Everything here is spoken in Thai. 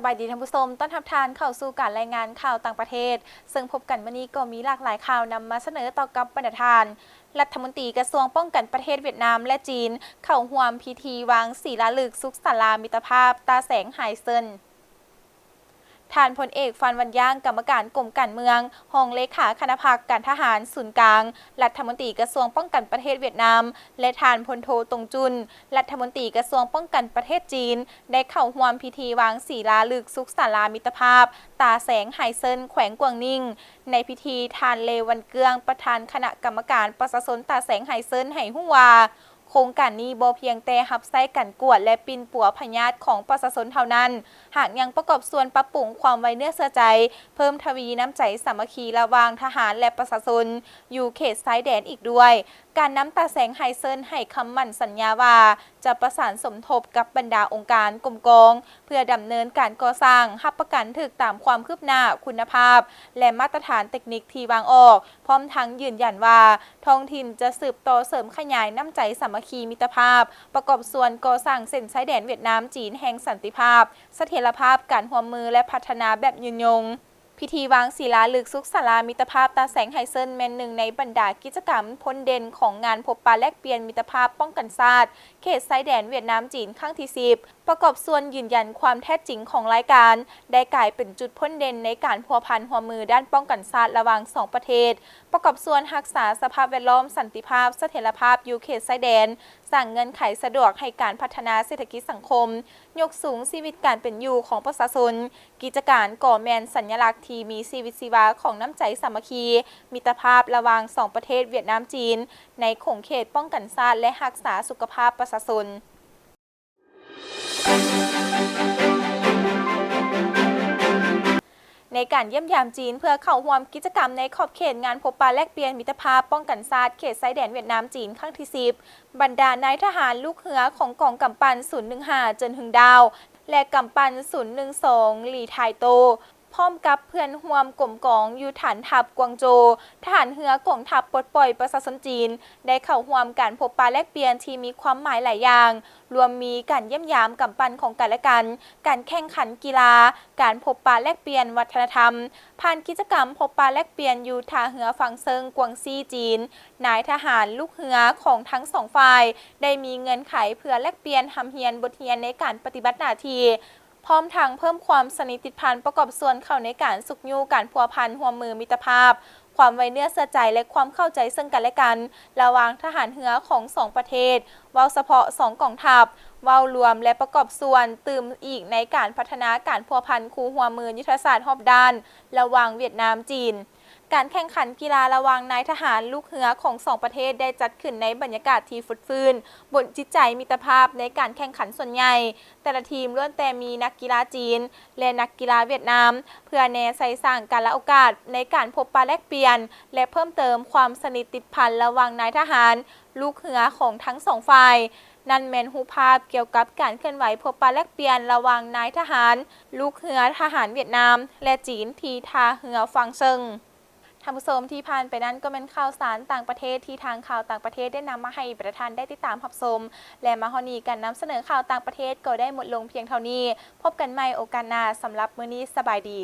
บายดีท่านผู้ชมต้อนรับทานเข้าสู่การรายงานข่าวต่างประเทศซึ่งพบกันวันนี้ก็มีหลากหลายข่าวนำมาเสนอต่อกับบรรดาทานรัฐมนตรีกระทรวงป้องกันประเทศเวียดนามและจีนเข้าร่วมพิธีวางศิลาฤกษ์สุขศาลามิตรภาพตาแสงไหเซินท่านพลเอกฟันวันย่างกรรมการกรมการเมืองรองเลขาคณะพรรคการทหารศูนย์กลางรัฐมนตรีกระทรวงป้องกันประเทศเวียดนามและท่านพลโทตงจุนรัฐมนตรีกระทรวงป้องกันประเทศจีนได้เข้าร่วมพิธีวางศิลาฤกษ์สุขศาลามิตรภาพตาแสงไหเซินแขวงกวางนิ่งในพิธีทานเลวันเกืองประธานคณะกรรมการประชาชนตาแสงไหเซินไหฮู้ว่าโครงการนี้บ่เพียงแต่หับไส้กันกวดและปินปัวพญาติของประชาชนเท่านั้นหากยังประกอบส่วนปรับปรุงความไว้เนื้อเชื่อใจเพิ่มทวีน้ำใจสามัคคีระหว่างทหารและประชาชนอยู่เขตชายแดนอีกด้วยการนำตาแสงไหเซินให้คำมั่นสัญญาว่าจะประสานสมทบกับบรรดาองค์การกรมกองเพื่อดำเนินการก่อสร้างรับประกันถึกตามความคืบหน้าคุณภาพและมาตรฐานเทคนิคที่วางออกพร้อมทั้งยืนยันว่าท้องถิ่นจะสืบต่อเสริมขยายน้ำใจสามัคคีมิตรภาพประกอบส่วนก่อสร้างเส้นชายแดนเวียดนามจีนแห่งสันติภาพเสถียรภาพการร่วมมือและพัฒนาแบบยืนยงพิธีวางศิลาฤกษ์สุขศาลามิตรภาพตาแสงไหเซินเป็นหนึ่งในบรรดากิจกรรมพ้นเด่นของงานพบปะแลกเปลี่ยนมิตรภาพป้องกันชาติเขตชายแดนเวียดนามจีนครั้งที่10ประกอบส่วนยืนยันความแท้จริงของรายการได้กลายเป็นจุดพ้นเด่นในการพัวพันหัวมือด้านป้องกันชาติระหว่าง2ประเทศประกอบส่วนรักษาสภาพแวดล้อมสันติภาพเสถียรภาพอยู่เขตชายแดนสร้างเงินไขสะดวกให้การพัฒนาเศรษฐกิจสังคมยกสูงชีวิตการเป็นอยู่ของประชาชนกิจการก่อแมนสัญลักษณ์ที่มีชีวิตชีวาของน้ำใจสามัคคีมิตรภาพระหว่าง2ประเทศเวียดนามจีนในขงเขตป้องกันชาติและรักษาสุขภาพประชาชนในการเยี่ยมยามจีนเพื่อเข้าร่วมกิจกรรมในขอบเขตงานพบปะแลกเปลี่ยนมิตรภาพป้องกันชาติเขตชายแดนเวียดนามจีนครั้งที่10บรรดานายทหารลูกเรือของกองกำปั้น015เจินหึงดาวและกำปั้น012หลี่ไทโตพร้อมกับเพื่อนร่วมกลมกองอยู่ฐานทัพกวางโจวทหารเรือกองทัพปลดปล่อยประชาชนจีนได้เข้าร่วมการพบปะแลกเปลี่ยนที่มีความหมายหลายอย่างรวมมีการเยี่ยมยามกำปั้นของกันและกันการแข่งขันกีฬาการพบปะแลกเปลี่ยนวัฒนธรรมผ่านกิจกรรมพบปะแลกเปลี่ยนอยู่ท่าเรือฝั่งเซิงกวางซีจีนนายทหารลูกเรือของทั้งสองฝ่ายได้มีเงินไขเพื่อแลกเปลี่ยนทำเฮียนบทเรียนในการปฏิบัติหน้าที่พร้อมทั้งเพิ่มความสนิทติดพันประกอบส่วนเข้าในการสุขยูการพัวพันหัวมือมิตรภาพความไว้เนื้อเชื่อใจและความเข้าใจซึ่งกันและกันระหว่างทหารเรือของ2ประเทศเว้าเฉพาะ2กองทัพเว้ารวมและประกอบส่วนเติมอีกในการพัฒนาการพัวพันคู่หัวมือยุทธศาสตร์รอบด้านระหว่างเวียดนามจีนการแข่งขันกีฬาระหว่างนายทหารลูกเรือของ2ประเทศได้จัดขึ้นในบรรยากาศที่ฟุดฟื้นบนจิตใจมิตรภาพในการแข่งขันส่วนใหญ่แต่ละทีมล้วนแต่มีนักกีฬาจีนและนักกีฬาเวียดนามเพื่อแนใส่สร้างการละโอกาสในการพบปะแลกเปลี่ยนและเพิ่มเติมความสนิทติดพันระหว่างนายทหารลูกเรือของทั้ง2ฝ่ายนั่นแมนรูปภาพเกี่ยวกับการเคลื่อนไหวพบปะแลกเปลี่ยนระหว่างนายทหารลูกเรือทหารเวียดนามและจีนที่ท่าเรือฝั่งเซิงท่านผู้ชมที่ผ่านไปนั้นก็เป็นข่าวสารต่างประเทศที่ทางข่าวต่างประเทศได้นำมาให้ประธานได้ติดตามรับชมและมาฮอนีการนำเสนอข่าวต่างประเทศก็ได้หมดลงเพียงเท่านี้พบกันใหม่โอกาสหน้าสำหรับมื้อนี้สบายดี